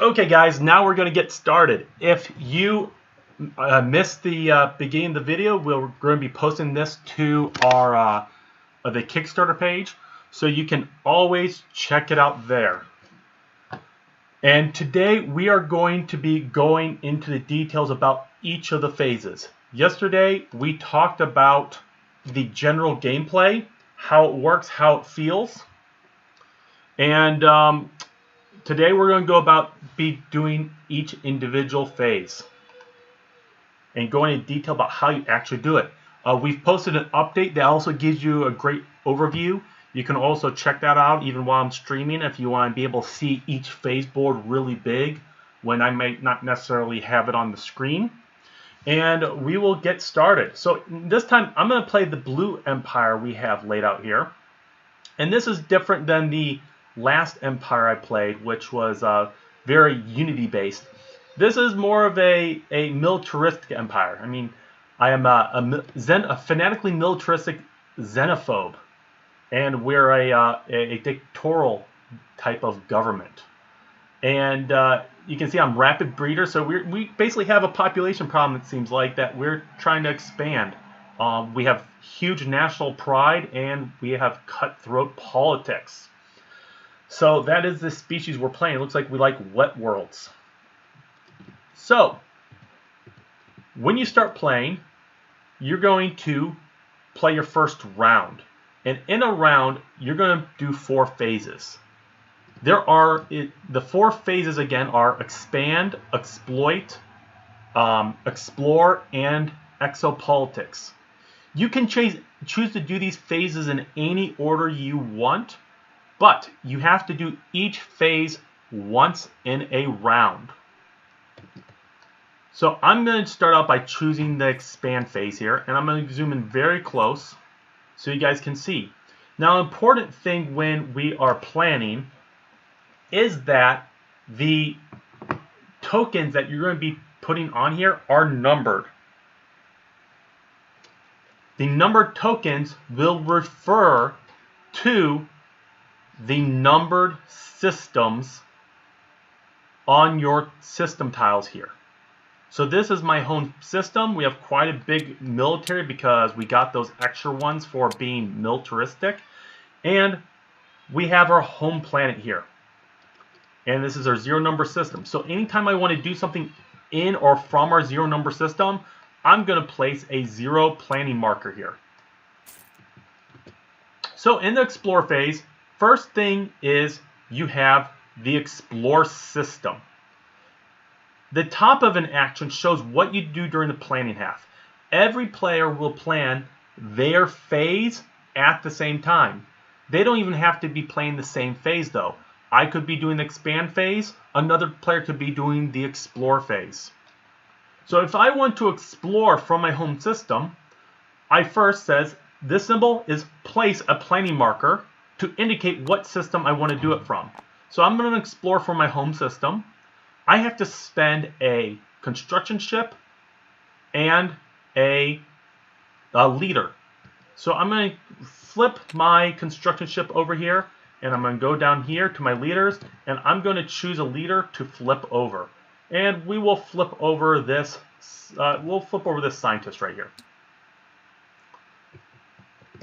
Okay guys, now we're going to get started. If you missed the beginning of the video, we're going to be posting this to our the Kickstarter page, so you can always check it out there. And today we are going to be going into the details about each of the phases. Yesterday we talked about the general gameplay, how it works, how it feels, and today we're going to be doing each individual phase and going into detail about how you actually do it. We've posted an update that also gives you a great overview. You can also check that out even while I'm streaming if you want to be able to see each phase board really big when I may not necessarily have it on the screen. And we will get started. So this time I'm going to play the blue empire we have laid out here. And this is different than the last empire I played, which was very unity based. This is more of a militaristic empire. I mean, I am a fanatically militaristic xenophobe, and we're a dictatorial type of government. And you can see I'm rapid breeder, so we basically have a population problem, it seems like, that we're trying to expand. We have huge national pride, and we have cutthroat politics. So that is the species we're playing. It looks like we like wet worlds. So when you start playing, you're going to play your first round. And in a round, you're going to do 4 phases. The 4 phases again are expand, exploit, explore, and ExoPolitics. You can choose to do these phases in any order you want, but you have to do each phase once in a round. So I'm going to start out by choosing the expand phase here, and I'm going to zoom in very close so you guys can see. Now, an important thing when we are planning is that the tokens that you're going to be putting on here are numbered. The numbered tokens will refer to the numbered systems on your system tiles here. So this is my home system. We have quite a big military because we got those extra ones for being militaristic. And we have our home planet here. And this is our 0 number system. So anytime I want to do something in or from our 0 number system, I'm going to place a 0 planning marker here. So in the explore phase, first thing is you have the explore system. The top of an action shows what you do during the planning half. Every player will plan their phase at the same time. They don't even have to be playing the same phase though. I could be doing the expand phase, another player could be doing the explore phase. So if I want to explore from my home system, I first says this symbol is place a planning marker to indicate what system I want to do it from. So I'm going to explore from my home system. I have to spend a construction ship and a leader. So I'm going to flip my construction ship over here, and I'm going to go down here to my leaders, and I'm going to choose a leader to flip over. And we will flip over this. We'll flip over this scientist right here.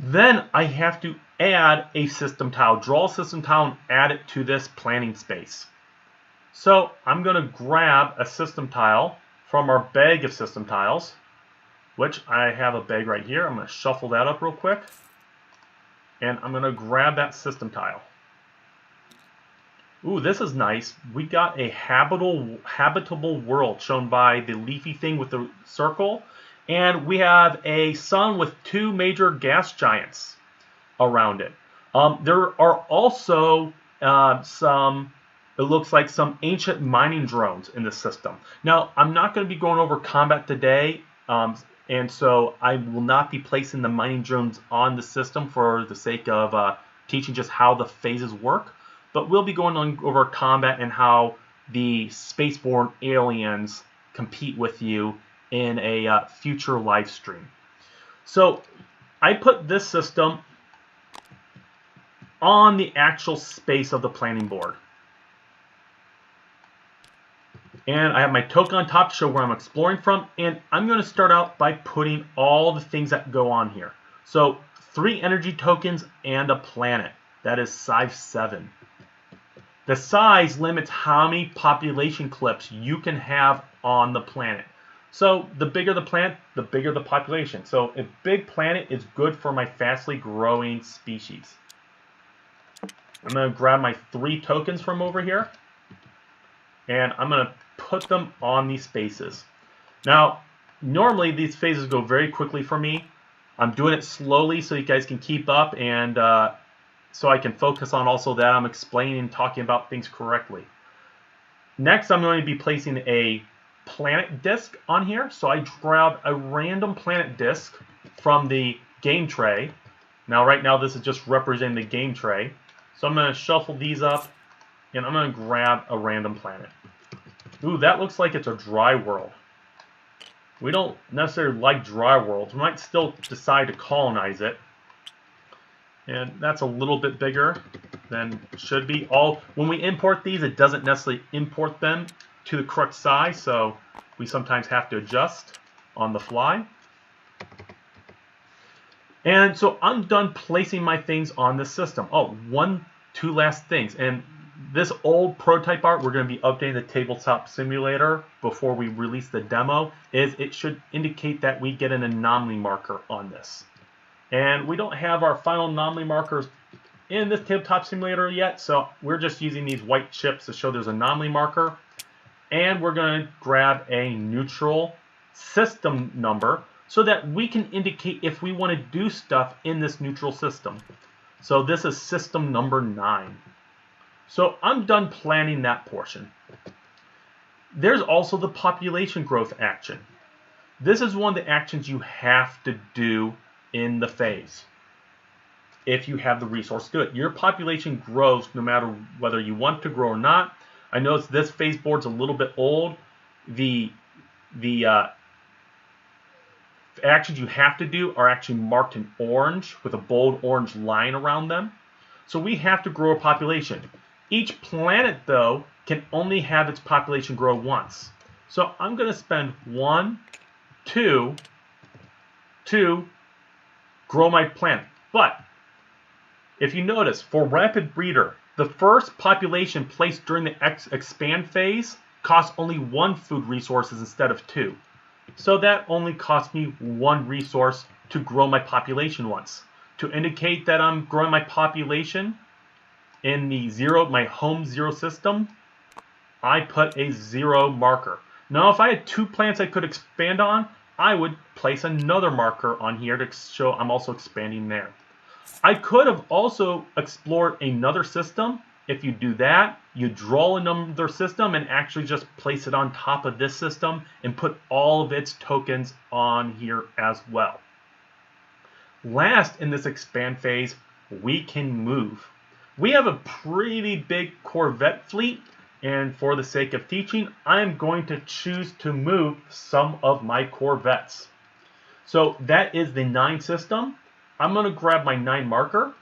Then I have to add a system tile, draw a system tile, and add it to this planning space. So I'm going to grab a system tile from our bag of system tiles, which I have a bag right here. I'm going to shuffle that up real quick, and I'm going to grab that system tile. Ooh, this is nice. We got a habitable world shown by the leafy thing with the circle. And we have a sun with 2 major gas giants around it. There are also it looks like some ancient mining drones in the system. Now, I'm not going to be going over combat today, and so I will not be placing the mining drones on the system for the sake of teaching just how the phases work. But we'll be going on over combat and how the spaceborne aliens compete with you in a future live stream. So I put this system on the actual space of the planning board. And I have my token on top to show where I'm exploring from. And I'm going to start out by putting all the things that go on here. So 3 energy tokens and a planet. That is size 7. The size limits how many population clips you can have on the planet. So the bigger the planet, the bigger the population. So a big planet is good for my fastly growing species. I'm going to grab my 3 tokens from over here. And I'm going to put them on these spaces. Now, normally these phases go very quickly for me. I'm doing it slowly so you guys can keep up, and so I can focus on also that I'm explaining and talking about things correctly. Next, I'm going to be placing a planet disk on here. So I grab a random planet disk from the game tray. Now, right now, this is just representing the game tray. So I'm going to shuffle these up, and I'm going to grab a random planet. Ooh, that looks like it's a dry world. We don't necessarily like dry worlds. We might still decide to colonize it. And that's a little bit bigger than it should be. When we import these, it doesn't necessarily import them to the correct size, so we sometimes have to adjust on the fly. And so I'm done placing my things on the system. Oh, 2 last things. And this old prototype art, we're going to be updating the tabletop simulator before we release the demo, is it should indicate that we get an anomaly marker on this. And we don't have our final anomaly markers in this tabletop simulator yet, so we're just using these white chips to show there's an anomaly marker. And we're going to grab a neutral system number so that we can indicate if we want to do stuff in this neutral system. So this is system number 9. So I'm done planning that portion. There's also the population growth action. This is one of the actions you have to do in the phase if you have the resource to do it. Your population grows no matter whether you want to grow or not. I notice this phase board's a little bit old. The actions you have to do are actually marked in orange with a bold orange line around them. So we have to grow a population. Each planet, though, can only have its population grow once. So I'm going to spend 1, 2 to grow my planet. But if you notice, for Rapid Breeder, the first population placed during the expand phase costs only 1 food resources instead of 2. So that only cost me 1 resource to grow my population once. To indicate that I'm growing my population in the my home 0 system, I put a 0 marker. Now, if I had 2 planets I could expand on, I would place another marker on here to show I'm also expanding there. I could have also explored another system. If you do that, you draw another system and actually just place it on top of this system and put all of its tokens on here as well. Last in this expand phase, we can move. We have a pretty big Corvette fleet, and for the sake of teaching, I'm going to choose to move some of my Corvettes. So that is the 9 system. I'm going to grab my 9 marker.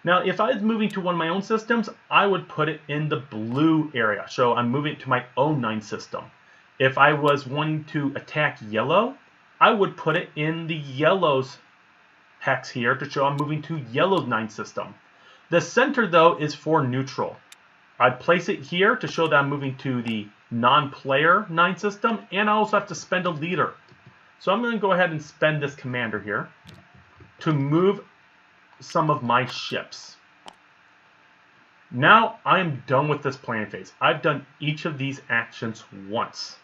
Now, if I was moving to one of my own systems, I would put it in the blue area. So I'm moving it to my own 9 system. If I was wanting to attack yellow, I would put it in the yellow's hex here to show I'm moving to yellow's 9 system. The center, though, is for neutral. I'd place it here to show that I'm moving to the non-player 9 system, and I also have to spend a leader. So I'm going to go ahead and spend this commander here to move some of my ships. Now I am done with this planning phase. I've done each of these actions once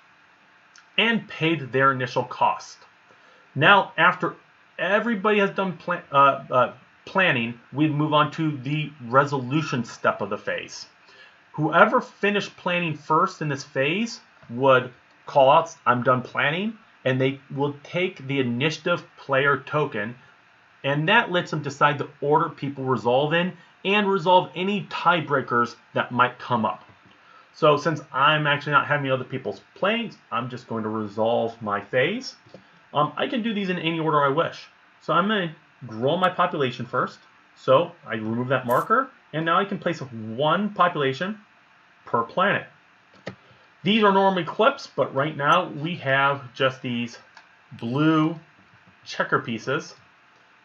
and paid their initial cost. Now, after everybody has done planning, we move on to the resolution step of the phase. Whoever finished planning first in this phase would call out, I'm done planning, and they will take the initiative player token, and that lets them decide the order people resolve in and resolve any tiebreakers that might come up. So since I'm actually not having other people's planes, I'm just going to resolve my phase. I can do these in any order I wish. So I'm going to grow my population first. So I remove that marker, and now I can place 1 population per planet. These are normally clips, but right now we have just these blue checker pieces.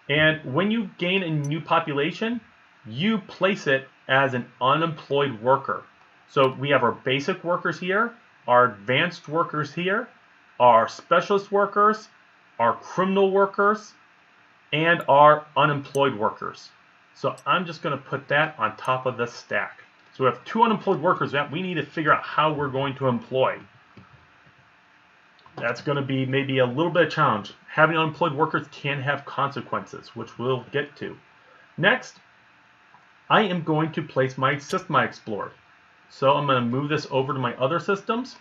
And when you gain a new population, you place it as an unemployed worker. So we have our basic workers here, our advanced workers here, our specialist workers, our criminal workers, and our unemployed workers. So I'm just going to put that on top of this stack. So we have 2 unemployed workers that we need to figure out how we're going to employ. That's going to be maybe a little bit of a challenge. Having unemployed workers can have consequences, which we'll get to. Next, I am going to place my system I explored. So I'm going to move this over to my other systems.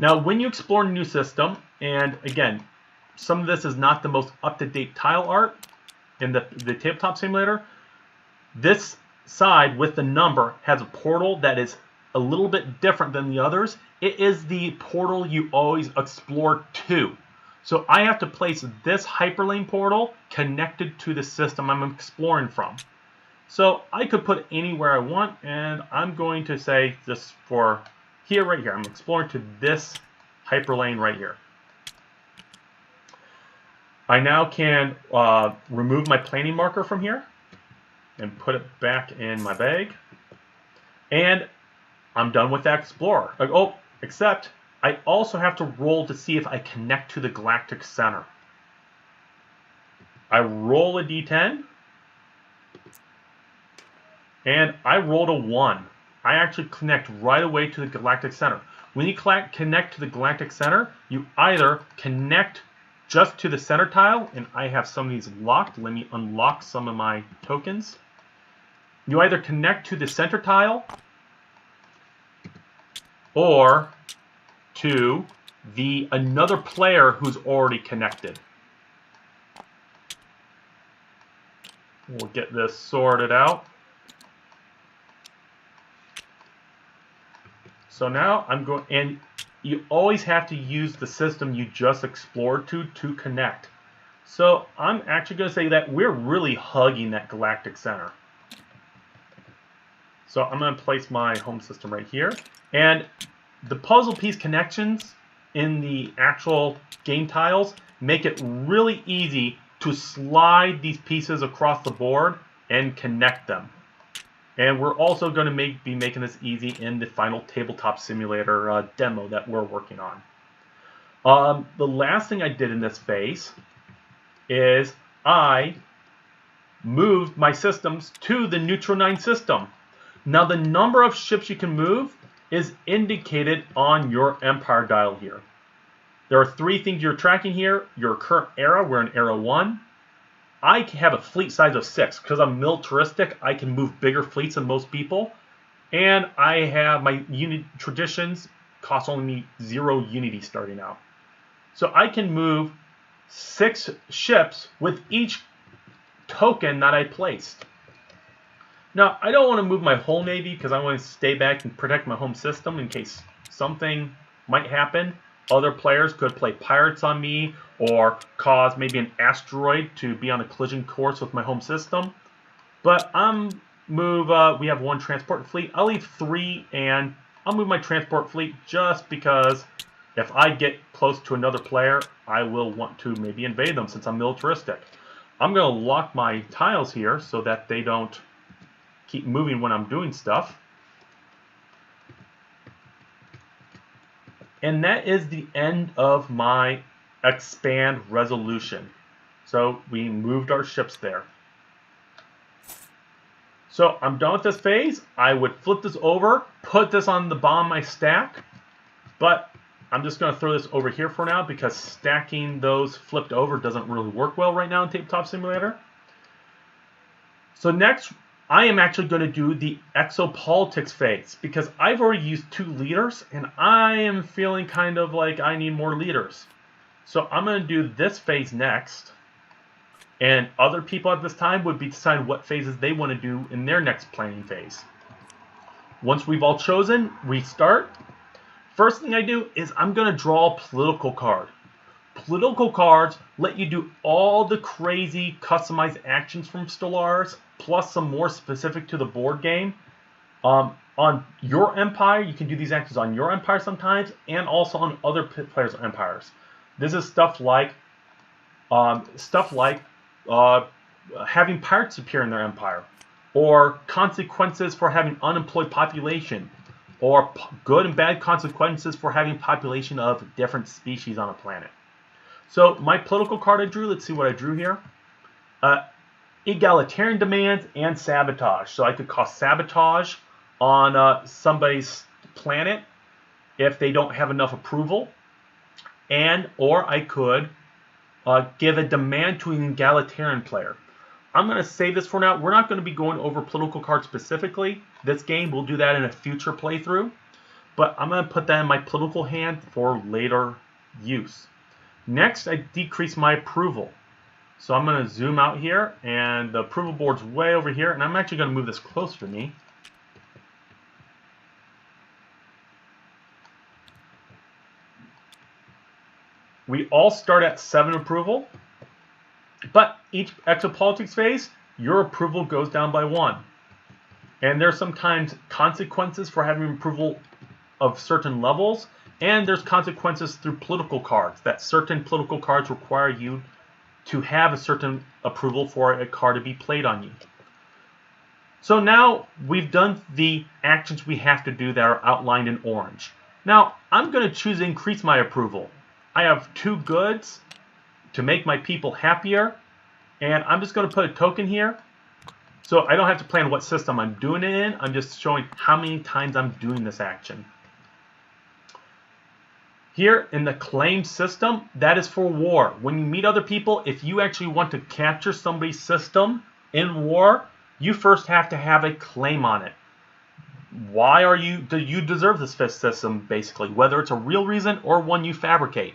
Now, when you explore a new system, and again, some of this is not the most up-to-date tile art in the tabletop simulator, this side with the number has a portal that is a little bit different than the others. It is the portal you always explore to. So I have to place this hyperlane portal connected to the system I'm exploring from. So I could put it anywhere I want, and I'm going to say just for here, right here, I'm exploring to this hyperlane right here. I now can remove my planning marker from here and put it back in my bag. And I'm done with that explorer. Oh, except I also have to roll to see if I connect to the galactic center. I roll a d10, and I rolled a 1. I actually connect right away to the galactic center. When you connect to the galactic center, you either connect just to the center tile, and I have some of these locked. Let me unlock some of my tokens. You either connect to the center tile or to another player who's already connected. We'll get this sorted out. So now I'm going, and you always have to use the system you just explored to connect. So I'm actually going to say that we're really hugging that galactic center. So I'm going to place my home system right here. And the puzzle piece connections in the actual game tiles make it really easy to slide these pieces across the board and connect them. And we're also going to be making this easy in the final tabletop simulator demo that we're working on. The last thing I did in this phase is I moved my systems to the Neutral 9 system. Now the number of ships you can move is indicated on your Empire dial here. There are 3 things you're tracking here. Your current era, we're in era 1. I have a fleet size of 6. Because I'm militaristic, I can move bigger fleets than most people. And I have my unit traditions cost only 0 unity starting out. So I can move 6 ships with each token that I placed. Now, I don't want to move my whole navy because I want to stay back and protect my home system in case something might happen. Other players could play pirates on me or cause maybe an asteroid to be on a collision course with my home system. But we have 1 transport fleet. I'll leave 3 and I'll move my transport fleet just because if I get close to another player, I will want to maybe invade them since I'm militaristic. I'm going to lock my tiles here so that they don't keep moving when I'm doing stuff. And that is the end of my expand resolution. So we moved our ships there. So I'm done with this phase. I would flip this over, put this on the bottom of my stack, but I'm just going to throw this over here for now because stacking those flipped over doesn't really work well right now in Tabletop Simulator. So next, I am actually going to do the ExoPolitics phase because I've already used 2 leaders and I am feeling kind of like I need more leaders. So I'm going to do this phase next, and other people at this time would be deciding what phases they want to do in their next planning phase. Once we've all chosen, we start. First thing I do is I'm going to draw a political card. Political cards let you do all the crazy customized actions from Stellaris, plus some more specific to the board game. on your empire. You can do these actions on your empire sometimes, and also on other players' empires. This is stuff like having pirates appear in their empire, or consequences for having unemployed population, or good and bad consequences for having population of different species on a planet. So my political card I drew, let's see what I drew here. Egalitarian demands and sabotage. So I could cause sabotage on somebody's planet if they don't have enough approval, or I could give a demand to an egalitarian player. I'm going to save this for now. We're not going to be going over political cards specifically this game. We'll do that in a future playthrough. But I'm going to put that in my political hand for later use. Next, I decrease my approval. So I'm going to zoom out here, and the approval board's way over here. And I'm actually going to move this closer to me. We all start at 7 approval, but each ExoPolitics phase, your approval goes down by 1. And there's sometimes consequences for having approval of certain levels, and there's consequences through political cards, that certain political cards require you to have a certain approval for a card to be played on you. So now we've done the actions we have to do that are outlined in orange. Now I'm going to choose to increase my approval. I have 2 goods to make my people happier, and I'm just going to put a token here. So I don't have to plan what system I'm doing it in. I'm just showing how many times I'm doing this action. Here in the claim system, that is for war. When you meet other people, if you actually want to capture somebody's system in war, you first have to have a claim on it. Why do you deserve this system, basically, whether it's a real reason or one you fabricate.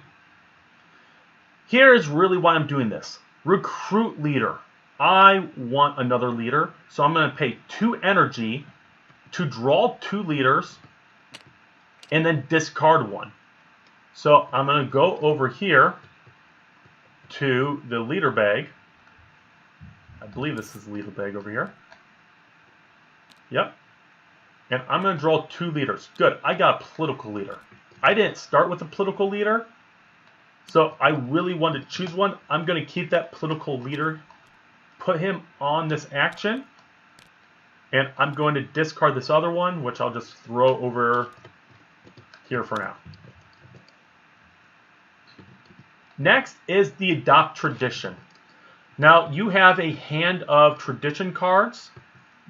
Here is really why I'm doing this. Recruit leader. I want another leader, so I'm going to pay 2 energy to draw 2 leaders and then discard 1. So I'm going to go over here to the leader bag. I believe this is the leader bag over here. Yep. And I'm going to draw 2 leaders. Good. I got a political leader. I didn't start with a political leader, so I really wanted to choose one. I'm going to keep that political leader, put him on this action, and I'm going to discard this other one, which I'll just throw over here for now. Next is the Adopt Tradition. Now you have a hand of tradition cards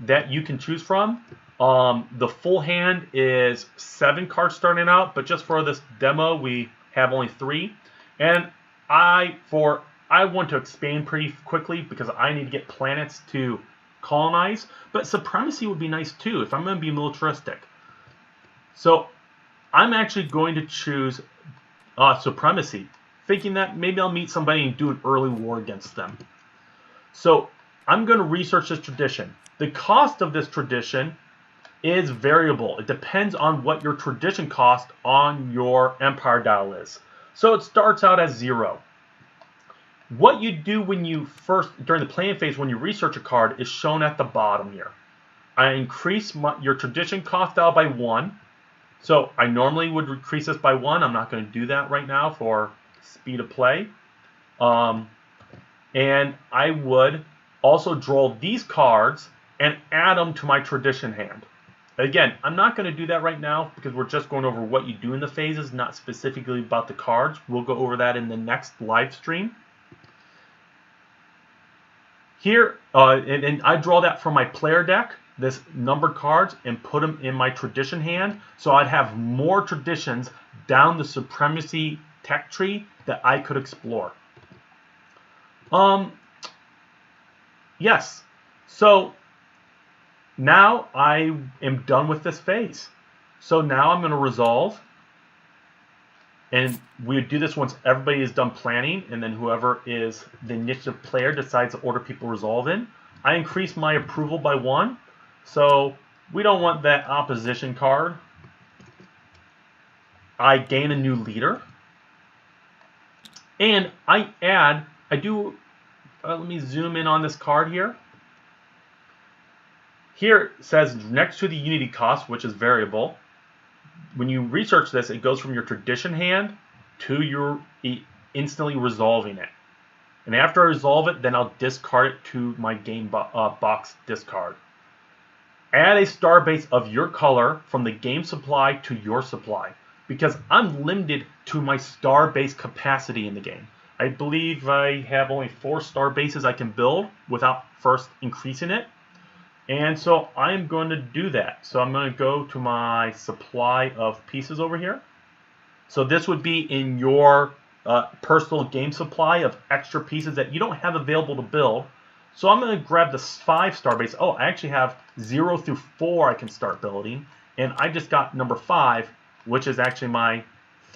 that you can choose from. The full hand is 7 cards starting out, but just for this demo we have only 3. And I want to expand pretty quickly because I need to get planets to colonize, but supremacy would be nice too if I'm going to be militaristic. So I'm actually going to choose supremacy, thinking that maybe I'll meet somebody and do an early war against them. So I'm going to research this tradition. The cost of this tradition is variable. It depends on what your tradition cost on your empire dial is. So it starts out as 0. What you do when you during the planning phase when you research a card is shown at the bottom here. I increase your tradition cost dial by 1. So I normally would increase this by 1. I'm not going to do that right now for speed of play. And I would also draw these cards and add them to my tradition hand. Again, I'm not going to do that right now because we're just going over what you do in the phases, not specifically about the cards. We'll go over that in the next live stream. Here, and I draw that from my player deck, this numbered cards, and put them in my tradition hand. So I'd have more traditions down the supremacy tech tree that I could explore. Yes. So now I am done with this phase. So now I'm going to resolve. And we would do this once everybody is done planning, and then whoever is the initiative player decides to order people resolve in. I increase my approval by 1. So we don't want that opposition card. I gain a new leader. And I do, let me zoom in on this card here. here it says next to the unity cost, which is variable. When you research this, it goes from your tradition hand to your instantly resolving it. And after I resolve it, then I'll discard it to my game box discard. Add a star base of your color from the game supply to your supply, because I'm limited to my star base capacity in the game. I believe I have only 4 star bases I can build without first increasing it. And so I'm going to do that. So I'm going to go to my supply of pieces over here. So this would be in your personal game supply of extra pieces that you don't have available to build. So I'm going to grab the 5 star base. Oh, I actually have 0 through 4 I can start building. And I just got number 5, which is actually my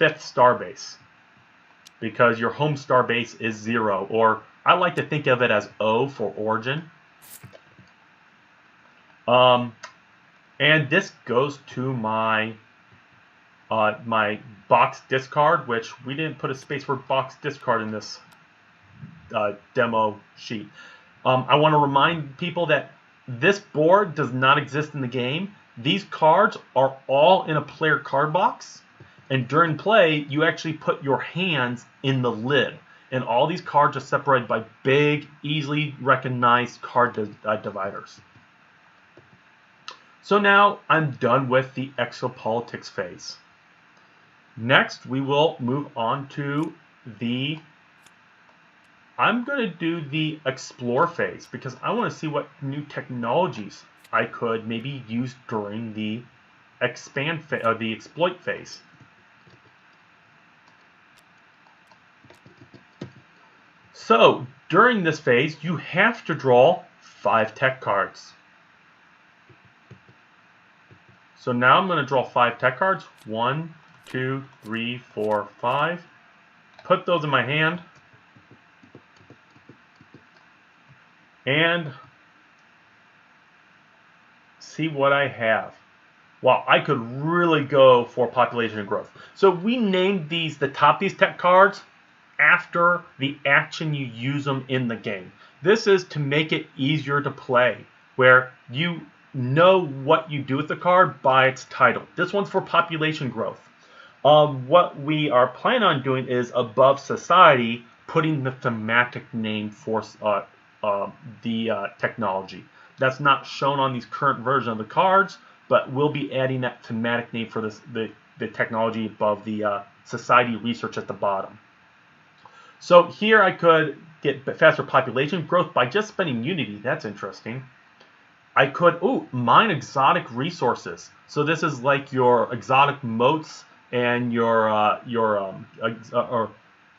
5th star base. Because your home star base is 0. Or I like to think of it as O for origin. And this goes to my my box discard, which we didn't put a space for box discard in this demo sheet. I want to remind people that this board does not exist in the game. These cards are all in a player card box, and during play you actually put your hands in the lid, and all these cards are separated by big, easily recognized card dividers. So now I'm done with the ExoPolitics phase. Next, we will move on to I'm going to do the explore phase, because I want to see what new technologies I could maybe use during the the exploit phase. So during this phase, you have to draw 5 tech cards. So now I'm going to draw 5 tech cards. 1, 2, 3, 4, 5. Put those in my hand. And see what I have. Wow, I could really go for population growth. So we named these, the top of these tech cards, after the action you use them in the game. This is to make it easier to play, where you know what you do with the card by its title. This one's for population growth. What we are planning on doing is above society, putting the thematic name for the technology. That's not shown on these current versions of the cards, but we'll be adding that thematic name for this, the technology above the society research at the bottom. So here I could get faster population growth by just spending unity. That's interesting. I could mine exotic resources. So this is like your exotic motes and your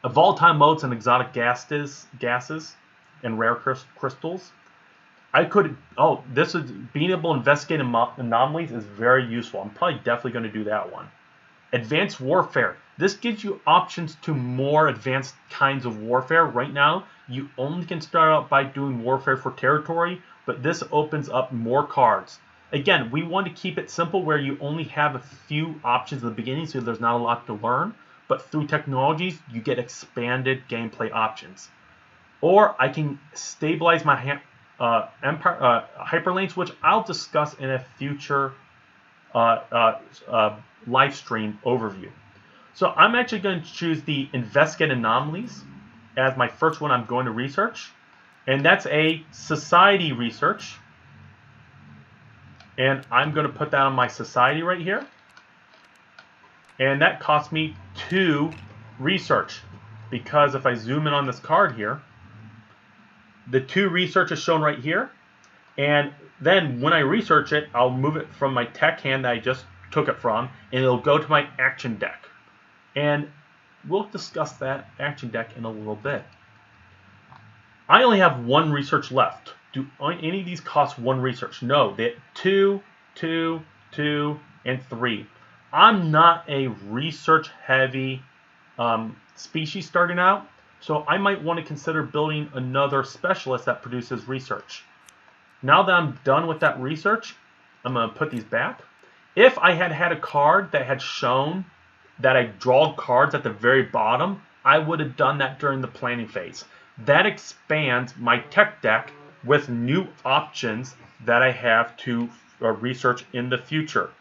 volatile motes and exotic gases and rare crystals. I could this is being able to investigate anomalies is very useful. I'm probably definitely going to do that one. Advanced warfare. This gives you options to more advanced kinds of warfare. Right now, you only can start out by doing warfare for territory, but this opens up more cards. Again, we want to keep it simple where you only have a few options at the beginning, so there's not a lot to learn. But through technologies, you get expanded gameplay options. Or I can stabilize my hyperlinks, which I'll discuss in a future live stream overview. So I'm actually going to choose the investigate anomalies as my first one I'm going to research. And that's a society research. And I'm going to put that on my society right here. And that cost me 2 research. Because if I zoom in on this card here, the 2 research is shown right here. And then when I research it, I'll move it from my tech hand that I just took it from, and it'll go to my action deck. And we'll discuss that action deck in a little bit. I only have 1 research left. Do any of these cost 1 research? No, they 2, 2, 2, and 3. I'm not a research-heavy species starting out, so I might want to consider building another specialist that produces research. Now that I'm done with that research, I'm going to put these back. If I had had a card that had shown that I draw cards at the very bottom, I would have done that during the planning phase. That expands my tech deck with new options that I have to research in the future.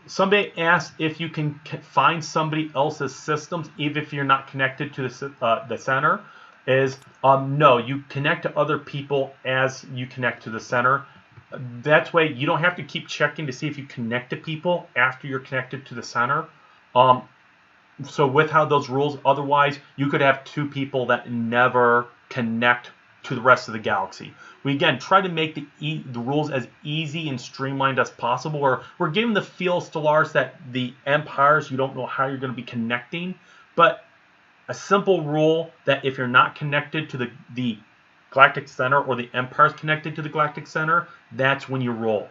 Somebody asked if you can find somebody else's systems even if you're not connected to the center. No, you connect to other people as you connect to the center. That way you don't have to keep checking to see if you connect to people after you're connected to the center. So with how those rules, otherwise you could have two people that never connect to the rest of the galaxy. We again try to make the rules as easy and streamlined as possible. We're giving the feel of Stellaris that the empires, you don't know how you're going to be connecting, but a simple rule that if you're not connected to the galactic center or the empire's connected to the galactic center, that's when you roll.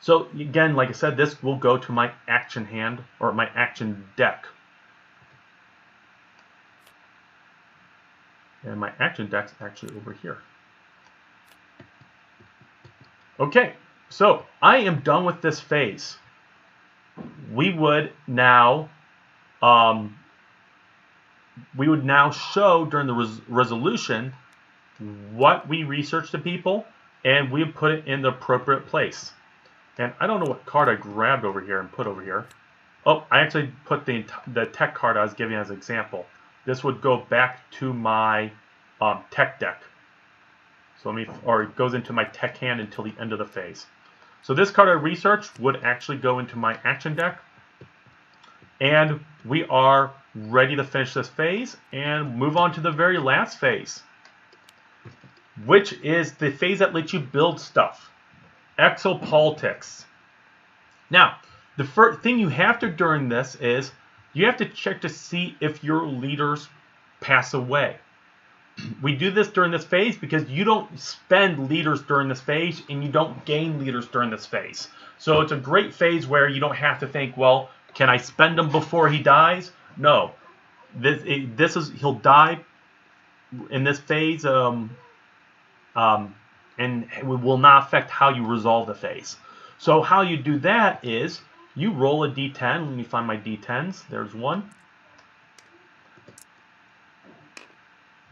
So again, like I said, this will go to my action hand or my action deck. And my action deck's actually over here. Okay, so I am done with this phase. We would now show during the resolution what we researched to people, and we put it in the appropriate place. And I don't know what card I grabbed over here and put over here. Oh, I actually put the tech card I was giving as an example. This would go back to my tech deck. So it goes into my tech hand until the end of the phase. So this card I researched would actually go into my action deck. And we are ready to finish this phase and move on to the very last phase, which is the phase that lets you build stuff. ExoPolitics. Now, the first thing you have to during this is you have to check to see if your leaders pass away. We do this during this phase because you don't spend leaders during this phase and you don't gain leaders during this phase. So it's a great phase where you don't have to think, well, can I spend him before he dies? No. He'll die in this phase, and it will not affect how you resolve the phase. So how you do that is you roll a d10. Let me find my d10s. There's one.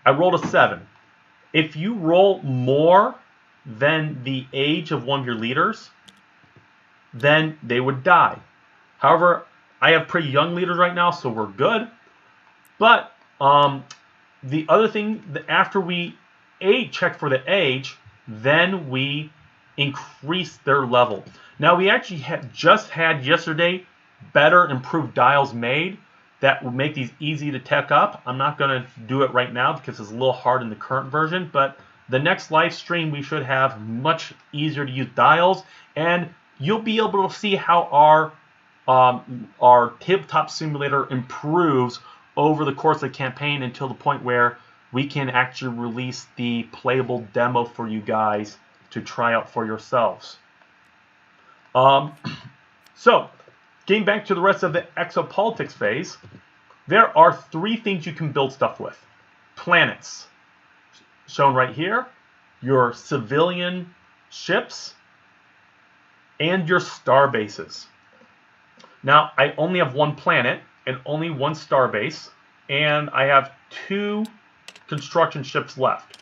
I rolled a 7. If you roll more than the age of one of your leaders, then they would die. However, I have pretty young leaders right now, so we're good. But the other thing, after we check for the age, then we increase their level. Now, we actually just had yesterday better improved dials made that will make these easy to tech up. I'm not going to do it right now because it's a little hard in the current version, but the next live stream we should have much easier to use dials, and you'll be able to see how our tabletop simulator improves over the course of the campaign until the point where we can actually release the playable demo for you guys to try out for yourselves. So, getting back to the rest of the ExoPolitics phase, there are 3 things you can build stuff with. Planets, shown right here, your civilian ships, and your star bases. Now, I only have 1 planet and only 1 star base, and I have 2 construction ships left.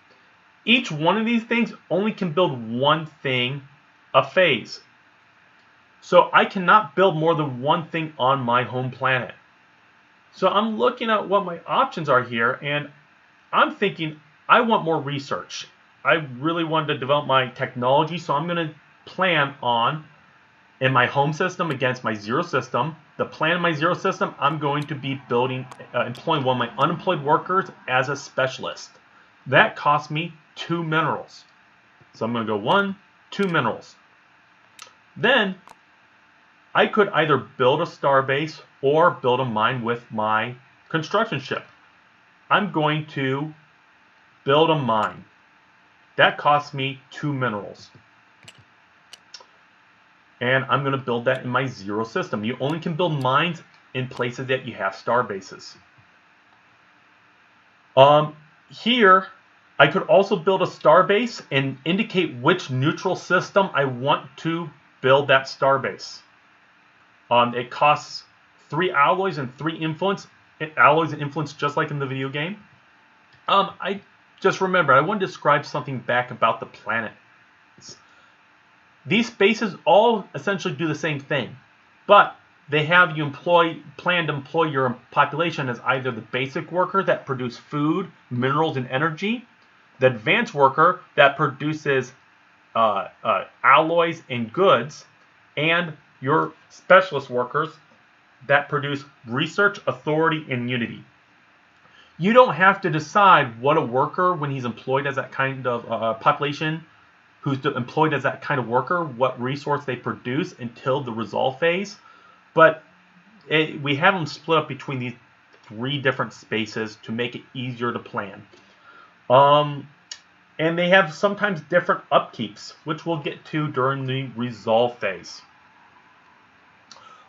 Each one of these things only can build 1 thing a phase. So I cannot build more than 1 thing on my home planet. So I'm looking at what my options are here, and I'm thinking I want more research. I really wanted to develop my technology, so I'm going to plan on, in my home system against my zero system, the plan in my zero system, I'm going to be employing one of my unemployed workers as a specialist. That cost me 2 minerals. So I'm going to go 1, 2 minerals. Then I could either build a star base or build a mine with my construction ship. I'm going to build a mine. That costs me 2 minerals. And I'm going to build that in my zero system. You only can build mines in places that you have star bases. Here, I could also build a star base and indicate which neutral system I want to build that star base. It costs 3 alloys and 3 influence. Alloys and influence just like in the video game. I just remembered, I want to describe something back about the planet. These spaces all essentially do the same thing, but they have you plan to employ your population as either the basic worker that produce food, minerals, and energy, the advanced worker that produces alloys and goods, and your specialist workers that produce research, authority, and unity. You don't have to decide what a worker, when he's employed as that kind of population, who's employed as that kind of worker, what resource they produce until the resolve phase. But we have them split up between these 3 different spaces to make it easier to plan. And they have sometimes different upkeeps, which we'll get to during the resolve phase.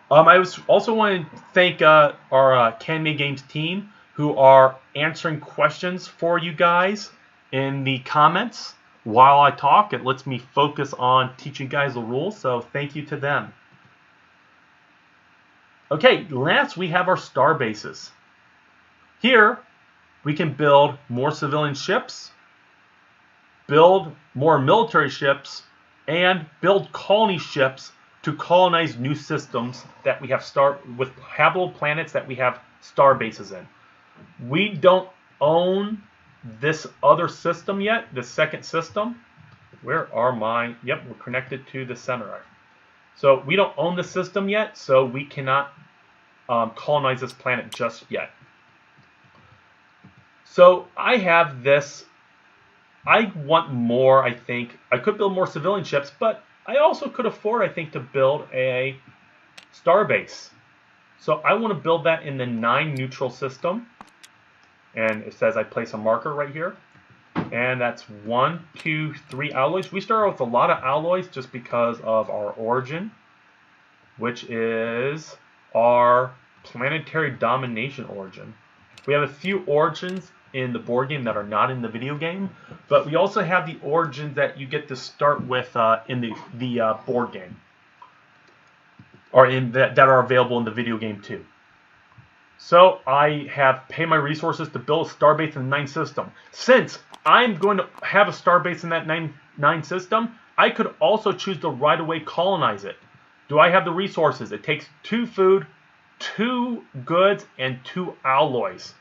I also want to thank our Canme Games team who are answering questions for you guys in the comments while I talk. It lets me focus on teaching you guys the rules, so thank you to them. Okay, last we have our star bases. Here, we can build more civilian ships, build more military ships, and build colony ships to colonize new systems that we have with habitable planets that we have star bases in. We don't own this other system yet, the second system. Where are my... Yep, we're connected to the center. So we don't own the system yet, so we cannot colonize this planet just yet. So I have this. I want more, I think. I could build more civilian ships, but I also could afford, I think, to build a star base. So I want to build that in the 9 neutral system. And it says I place a marker right here. And that's 1, 2, 3 alloys. We start with a lot of alloys just because of our origin, which is our planetary domination origin. We have a few origins in the board game that are not in the video game, but we also have the origins that you get to start with in the board game, or that are available in the video game too. So I have paid my resources to build a starbase in the 9 system. Since I'm going to have a starbase in that 9 system, I could also choose to right away colonize it. Do I have the resources? It takes 2 food, 2 goods, and 2 alloys.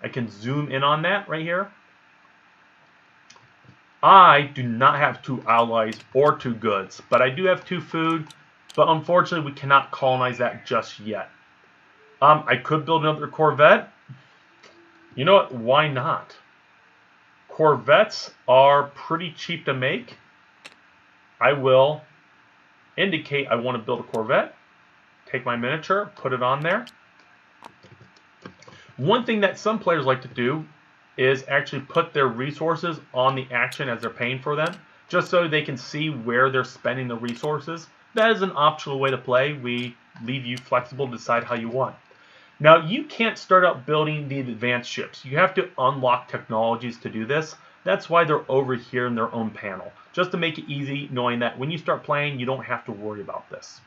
I can zoom in on that right here. I do not have 2 alloys or 2 goods, but I do have 2 food, but unfortunately we cannot colonize that just yet. I could build another Corvette. You know what? Why not? Corvettes are pretty cheap to make. I will indicate I want to build a Corvette. Take my miniature, put it on there. One thing that some players like to do is actually put their resources on the action as they're paying for them, just so they can see where they're spending the resources. That is an optional way to play. We leave you flexible to decide how you want. Now, you can't start out building the advanced ships. You have to unlock technologies to do this. That's why they're over here in their own panel, just to make it easy, knowing that when you start playing, you don't have to worry about this.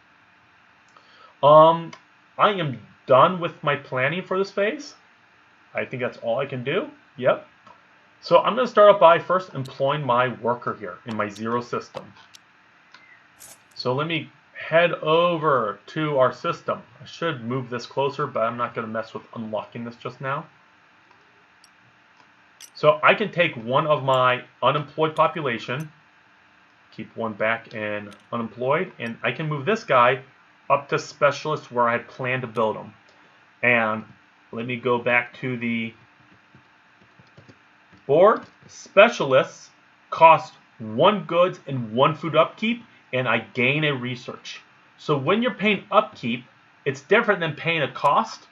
I am done with my planning for this phase. I think that's all I can do. Yep. So I'm going to start out by first employing my worker here in my 0 system. So let me head over to our system. I should move this closer, but I'm not going to mess with unlocking this just now. So I can take one of my unemployed population, keep one back in unemployed, and I can move this guy up to specialist where I had planned to build him. And let me go back to the board. Specialists cost 1 goods and 1 food upkeep, and I gain a research. So when you're paying upkeep, it's different than paying a cost.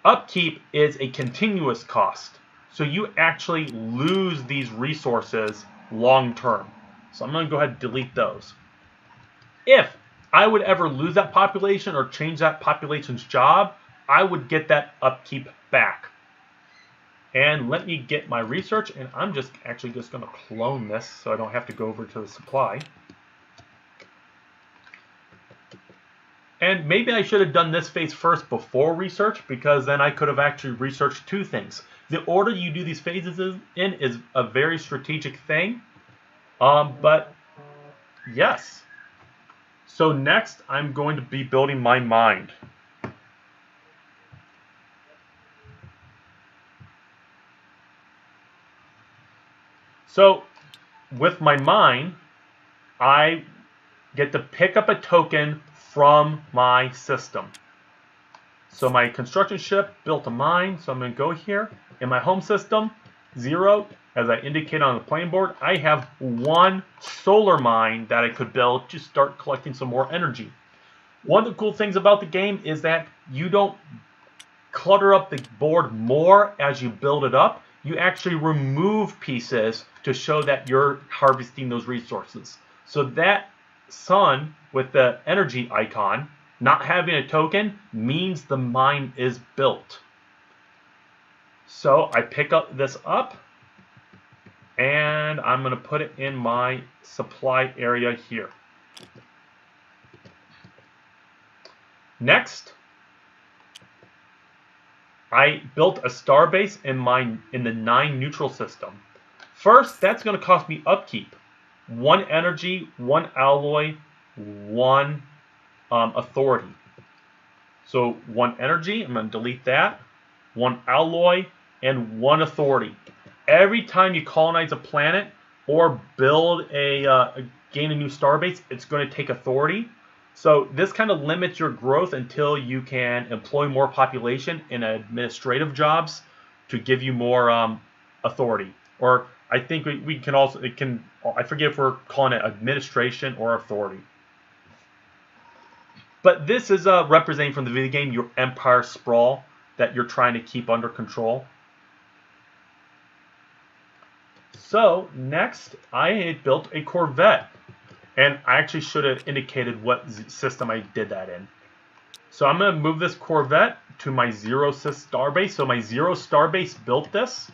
Upkeep is a continuous cost. So you actually lose these resources long term. So I'm going to go ahead and delete those. If I would ever lose that population or change that population's job, I would get that upkeep back. And let me get my research, and I'm just actually just going to clone this so I don't have to go over to the supply. And maybe I should have done this phase first before research, because then I could have actually researched 2 things. The order you do these phases in is a very strategic thing. But yes. So next, I'm going to be building my mind. So with my mine, I get to pick up a token from my system. So my construction ship built a mine, so I'm going to go here. In my home system, 0, as I indicate on the playing board, I have 1 solar mine that I could build to start collecting some more energy. One of the cool things about the game is that you don't clutter up the board more as you build it up. You actually remove pieces to show that you're harvesting those resources. So that sun with the energy icon, not having a token, means the mine is built. So I pick up this up, and I'm going to put it in my supply area here. Next, I built a starbase in the 9 neutral system. First, that's going to cost me upkeep. 1 energy, 1 alloy, 1 authority. So 1 energy, I'm going to delete that. 1 alloy, and 1 authority. Every time you colonize a planet or build gain a new starbase, it's going to take authority. So this kind of limits your growth until you can employ more population in administrative jobs to give you more authority. Or I think we can also, I forget if we're calling it administration or authority. But this is representing from the video game your empire sprawl that you're trying to keep under control. So next, I had built a Corvette. And I actually should have indicated what system I did that in. So I'm going to move this Corvette to my 0 starbase. So my 0 starbase built this.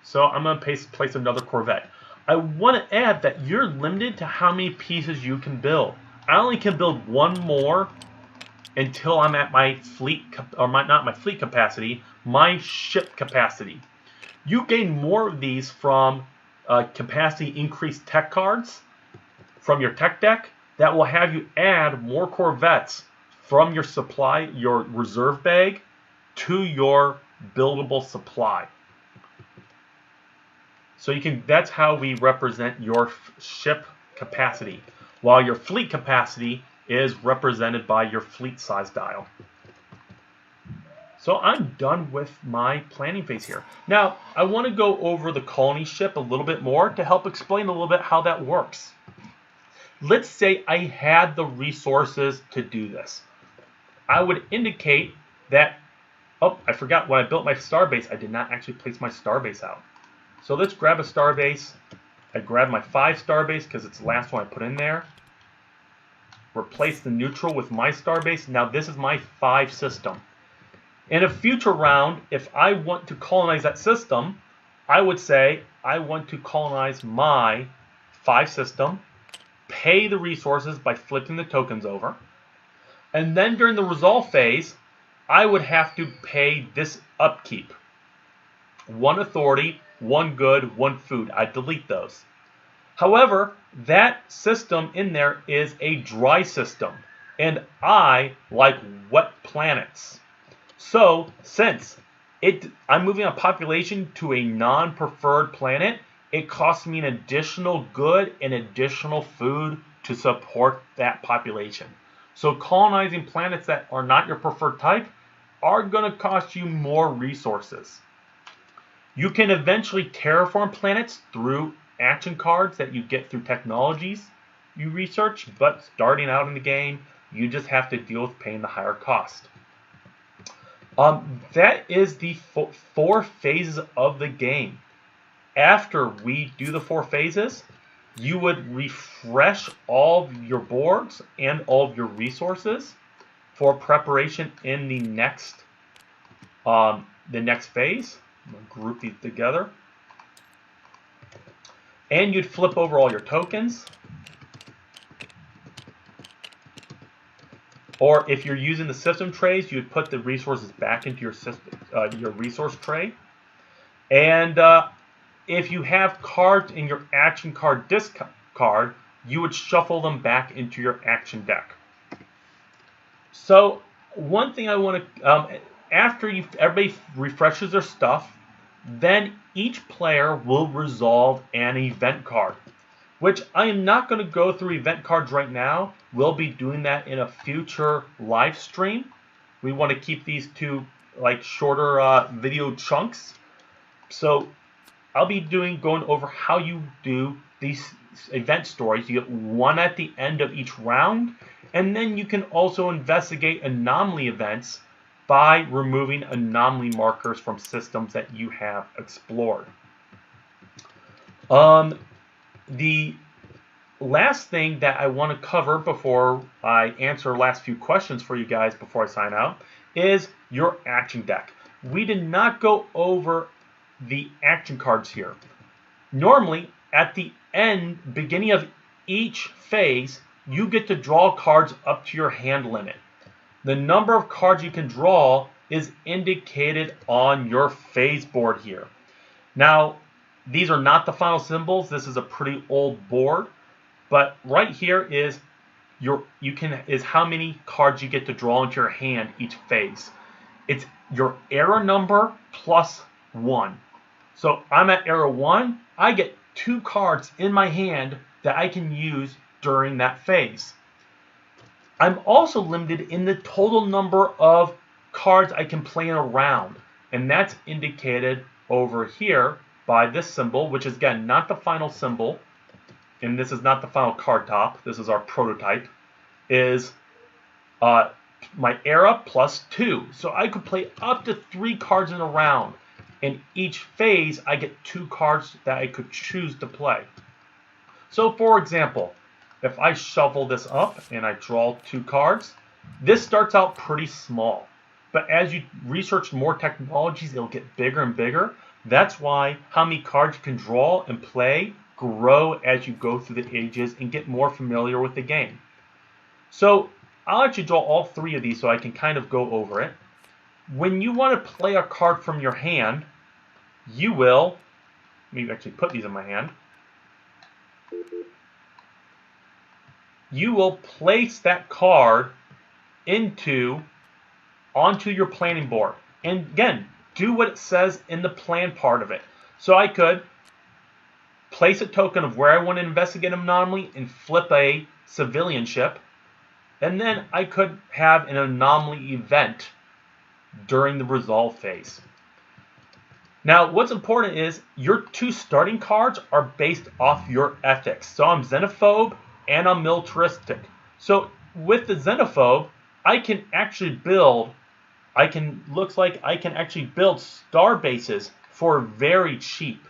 So I'm going to place another Corvette. I want to add that you're limited to how many pieces you can build. I only can build 1 more until I'm at my fleet, or not my fleet capacity, my ship capacity. You gain more of these from capacity increased tech cards from your tech deck that will have you add more Corvettes from your supply, your reserve bag, to your buildable supply. So that's how we represent your ship capacity, while your fleet capacity is represented by your fleet size dial. So I'm done with my planning phase here. Now, I want to go over the colony ship a little bit more to help explain a little bit how that works. Let's say I had the resources to do this. I would indicate that, oh, I forgot when I built my starbase, I did not actually place my starbase out. So let's grab a starbase. I grab my 5 starbase because it's the last one I put in there. Replace the neutral with my starbase. Now this is my 5 system. In a future round, if I want to colonize that system, I would say I want to colonize my 5 system, pay the resources by flipping the tokens over, and then during the resolve phase, I would have to pay this upkeep. 1 authority, 1 good, 1 food. I delete those. However, that system in there is a dry system, and I like wet planets. So, since I'm moving a population to a non-preferred planet, it costs me an additional good and additional food to support that population. So colonizing planets that are not your preferred type are going to cost you more resources. You can eventually terraform planets through action cards that you get through technologies you research, but starting out in the game, you just have to deal with paying the higher cost. That is the 4 phases of the game. After we do the 4 phases, you would refresh all of your boards and all of your resources for preparation in the next phase. I'm going to group these together. And you'd flip over all your tokens. Or if you're using the system trays, you would put the resources back into your system, your resource tray. And if you have cards in your action card discard, you would shuffle them back into your action deck. So one thing I want to, after everybody refreshes their stuff, then each player will resolve an event card, which I am not going to go through event cards right now. We'll be doing that in a future live stream. We want to keep these to like shorter video chunks. So I'll be going over how you do these event stories. You get one at the end of each round, and then you can also investigate anomaly events by removing anomaly markers from systems that you have explored. The last thing that I want to cover before I answer the last few questions for you guys before I sign out is your action deck. We did not go over the action cards here. Normally, at the beginning of each phase, you get to draw cards up to your hand limit. The number of cards you can draw is indicated on your phase board here. Now, these are not the final symbols. This is a pretty old board, but right here is how many cards you get to draw into your hand each phase. It's your era number plus 1. So I'm at era 1. I get 2 cards in my hand that I can use during that phase. I'm also limited in the total number of cards I can play in a round, and that's indicated over here by this symbol, which is again not the final symbol, and this is not the final card top. This is our prototype. Is my era plus 2, so I could play up to 3 cards in a round. In each phase, I get 2 cards that I could choose to play. So, for example, if I shuffle this up and I draw 2 cards, this starts out pretty small. But as you research more technologies, it'll get bigger and bigger. That's why how many cards you can draw and play grow as you go through the ages and get more familiar with the game. So I'll actually draw all 3 of these so I can kind of go over it. When you want to play a card from your hand, you will, let me actually put these in my hand. You will place that card onto your planning board. And again, do what it says in the plan part of it. So I could place a token of where I want to investigate an anomaly and flip a civilian ship. And then I could have an anomaly event during the resolve phase. Now, what's important is your 2 starting cards are based off your ethics. So I'm xenophobe and I'm militaristic. So with the xenophobe, I can actually build, looks like I can actually build star bases for very cheap.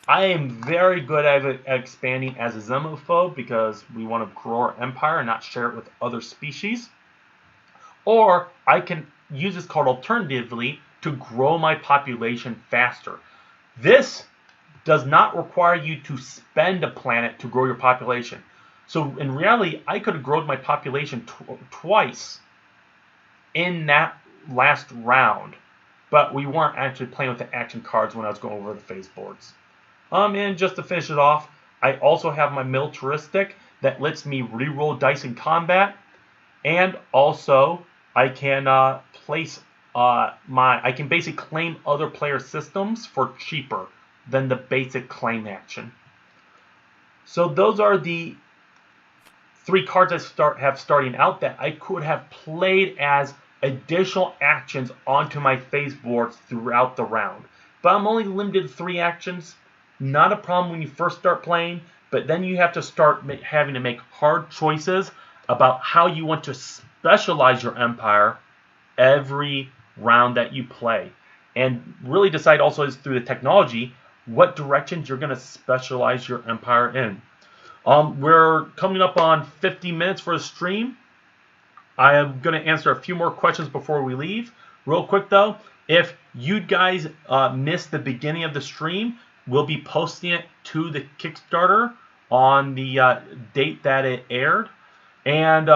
I am very good at expanding as a xenophobe because we want to grow our empire and not share it with other species. Or I can use this card alternatively to grow my population faster. This does not require you to spend a planet to grow your population. So in reality, I could have grown my population twice in that last round, but we weren't actually playing with the action cards when I was going over the phase boards. And just to finish it off, I also have my militaristic that lets me reroll dice in combat, and also I can I can basically claim other player systems for cheaper than the basic claim action. So those are the 3 cards I have starting out that I could have played as additional actions onto my phase boards throughout the round. But I'm only limited to 3 actions. Not a problem when you first start playing, but then you have to start having to make hard choices about how you want to specialize your empire every round that you play. And really decide also is through the technology what directions you're going to specialize your empire in. We're coming up on 50 minutes for the stream. I am going to answer a few more questions before we leave. Real quick though, if you guys missed the beginning of the stream, we'll be posting it to the Kickstarter on the date that it aired. And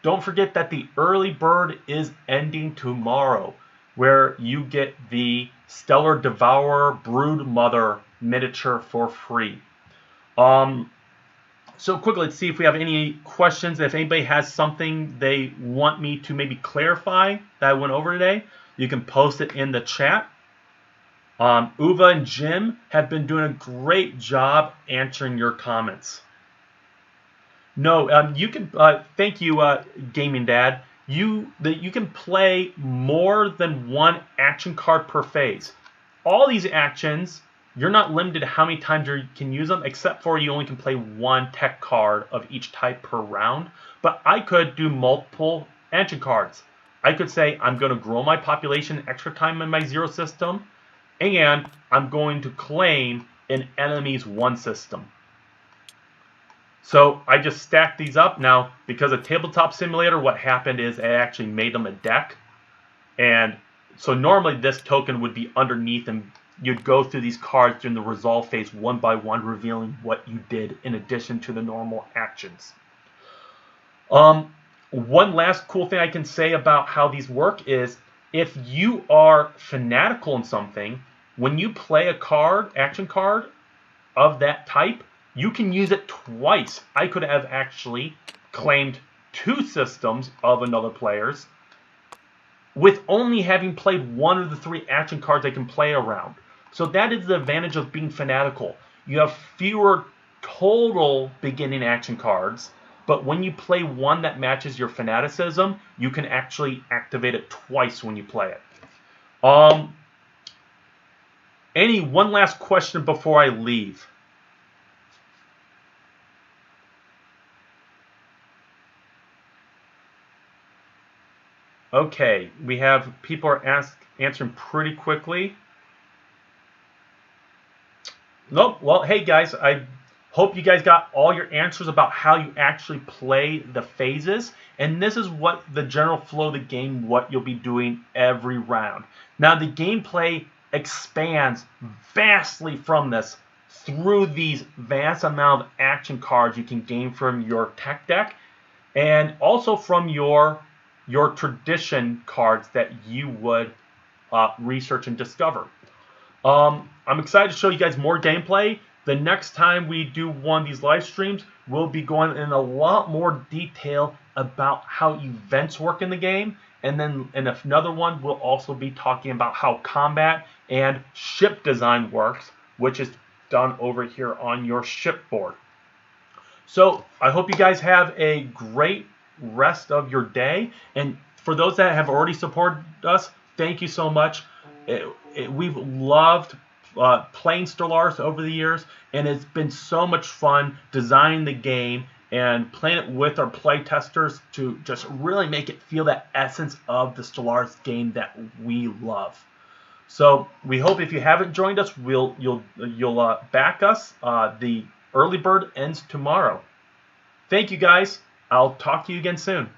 don't forget that the early bird is ending tomorrow, where you get the Stellar Devourer Brood Mother miniature for free. So quickly, let's see if we have any questions. If anybody has something they want me to maybe clarify that I went over today, you can post it in the chat. Uva and Jim have been doing a great job answering your comments. No, you can. Thank you, Gaming Dad. You can play more than one action card per phase. All these actions, you're not limited to how many times you can use them, except for you only can play one tech card of each type per round. But I could do multiple action cards. I could say I'm going to grow my population extra time in my zero system, and I'm going to claim an enemy's one system. So I just stacked these up. Now, because of Tabletop Simulator, what happened is I actually made them a deck. And so normally this token would be underneath, and you'd go through these cards during the resolve phase one by one, revealing what you did in addition to the normal actions. One last cool thing I can say about how these work is if you are fanatical in something, when you play a card, action card of that type, you can use it twice. I could have actually claimed 2 systems of another player's with only having played one of the 3 action cards I can play around. So that is the advantage of being fanatical. You have fewer total beginning action cards, but when you play one that matches your fanaticism, you can actually activate it twice when you play it. One last question before I leave? Okay, we have people are answering pretty quickly. Nope. Well, hey guys, I hope you guys got all your answers about how you actually play the phases. And this is what the general flow of the game, what you'll be doing every round. Now, the gameplay expands vastly from this through these vast amount of action cards you can gain from your tech deck, and also from your tradition cards that you would research and discover. I'm excited to show you guys more gameplay. The next time we do one of these live streams, we'll be going in a lot more detail about how events work in the game. And then in another one, we'll also be talking about how combat and ship design works, which is done over here on your ship board. So I hope you guys have a great rest of your day. And for those that have already supported us, thank you so much. We've loved playing Stellaris over the years, and it's been so much fun designing the game and playing it with our play testers to just really make it feel that essence of the Stellaris game that we love. So we hope if you haven't joined us, you'll back us. The early bird ends tomorrow. Thank you guys. I'll talk to you again soon.